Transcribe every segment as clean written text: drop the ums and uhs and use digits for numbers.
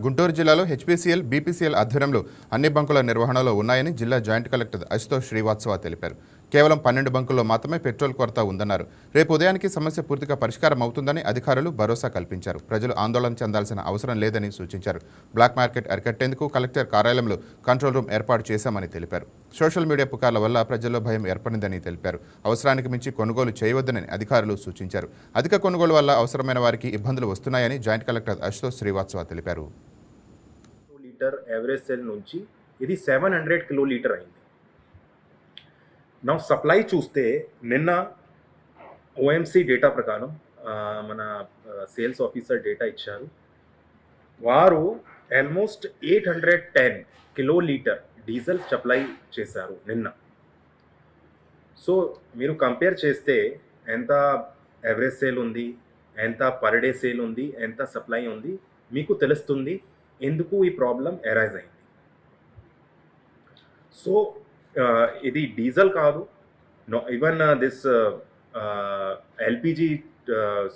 గుంటూరు జిల్లాలో HPCL, BPCL ఆధ్వర్యంలో అన్ని బంకుల నిర్వహణలో ఉన్నాయని జిల్లా జాయింట్ కలెక్టర్ అశుతోష్ శ్రీవాత్సవ తెలిపారు. కేవలం 12 బంకుల్లో మాత్రమే పెట్రోల్ కొరత ఉందన్నారు. రేపు ఉదయానికి సమస్య పూర్తిగా పరిష్కారం అవుతుందని అధికారులు భరోసా కల్పించారు. ప్రజలు ఆందోళన చెందాల్సిన అవసరం లేదని సూచించారు. బ్లాక్ మార్కెట్ అరికట్టేందుకు కలెక్టర్ కార్యాలయంలో కంట్రోల్ రూమ్ ఏర్పాటు చేశామని తెలిపారు. సోషల్ మీడియా పుకార్ల వల్ల ప్రజల్లో భయం ఏర్పడిందని తెలిపారు. అవసరానికి మించి కొనుగోలు చేయవద్దని అధికారులు సూచించారు. అధిక కొనుగోలు వల్ల అవసరమైన వారికి ఇబ్బందులు వస్తున్నాయని జాయింట్ కలెక్టర్ అశుతోష్ శ్రీవాత్సవ తెలిపారు. లీటర్ యావరేజ్ సెల్ నుంచి ఇది 700 కిలోలీటర్ అయింది. నా సప్లై చూస్తే నిన్న ఓఎంసీ డేటా ప్రకారం మన సేల్స్ ఆఫీసర్ డేటా ఇచ్చారు. వారు ఆల్మోస్ట్ 810 కిలోలీటర్ డీజిల్ సప్లై చేశారు నిన్న. సో మీరు కంపేర్ చేస్తే ఎంత యావరేజ్ సేల్ ఉంది, ఎంత పర్ డే సేల్ ఉంది, ఎంత సప్లై ఉంది, మీకు తెలుస్తుంది ఎందుకు ఈ ప్రాబ్లం అరైజ్ అయింది. సో ఇది డీజిల్ కాదు, ఈవెన్ దిస్ ఎల్పిజి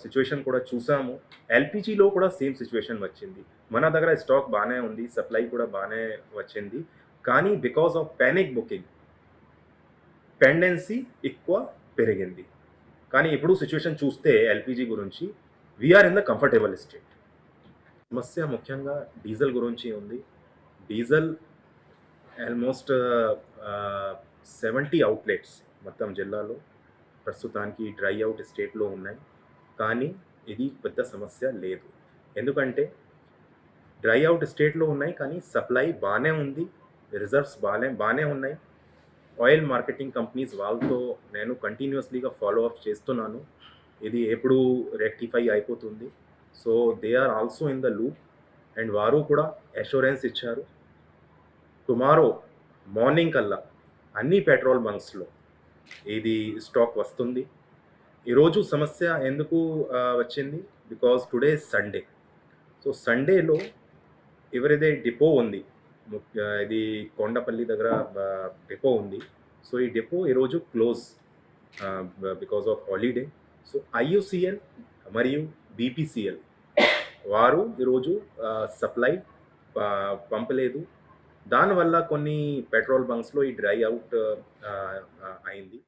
సిచ్యువేషన్ కూడా చూసాము. ఎల్పిజిలో కూడా సేమ్ సిచ్యువేషన్ వచ్చింది. మన దగ్గర స్టాక్ బాగానే ఉంది, సప్లై కూడా బాగానే వచ్చింది. కానీ because of panic booking pendency ఎక్కువ పెరిగింది. కానీ ఇప్పుడు సిచ్యువేషన్ చూస్తే ఎల్పిజి గురించి we are in the comfortable state. సమస్య ముఖ్యంగా డీజిల్ గురించి ఉంది. డీజిల్ ఆల్మోస్ట్ 70 అవుట్లెట్స్ మొత్తం జిల్లాలో ప్రస్తుతానికి డ్రై అవుట్ స్టేట్లో ఉన్నాయి. కానీ ఇది పెద్ద సమస్య లేదు, ఎందుకంటే డ్రై అవుట్ స్టేట్లో ఉన్నాయి కానీ సప్లై బాగానే ఉంది, రిజర్వ్స్ బాగానే ఉన్నాయి. ఆయిల్ మార్కెటింగ్ కంపెనీస్ వాళ్ళతో నేను కంటిన్యూస్లీగా ఫాలో అప్ చేస్తున్నాను. ఇది ఎప్పుడు రెక్టిఫై అయిపోతుంది. So they are also in the loop and వారు కూడా అష్యూరెన్స్ ఇచ్చారు. టుమారో మార్నింగ్ కల్లా అన్ని పెట్రోల్ బంక్స్లో ఇది స్టాక్ వస్తుంది. ఈరోజు సమస్య ఎందుకు వచ్చింది? Because today Sunday. సో సండేలో ఎవరైతే డిపో ఉంది, ఇది కొండపల్లి దగ్గర డిపో ఉంది. సో ఈ డిపో ఈరోజు close because of holiday. So IUCL మరియు బీపీసీఎల్ వారు ఈరోజు సప్లై పంపలేదు. దానివల్ల కొన్ని పెట్రోల్ బంక్స్లో ఈ డ్రై అవుట్ అయింది.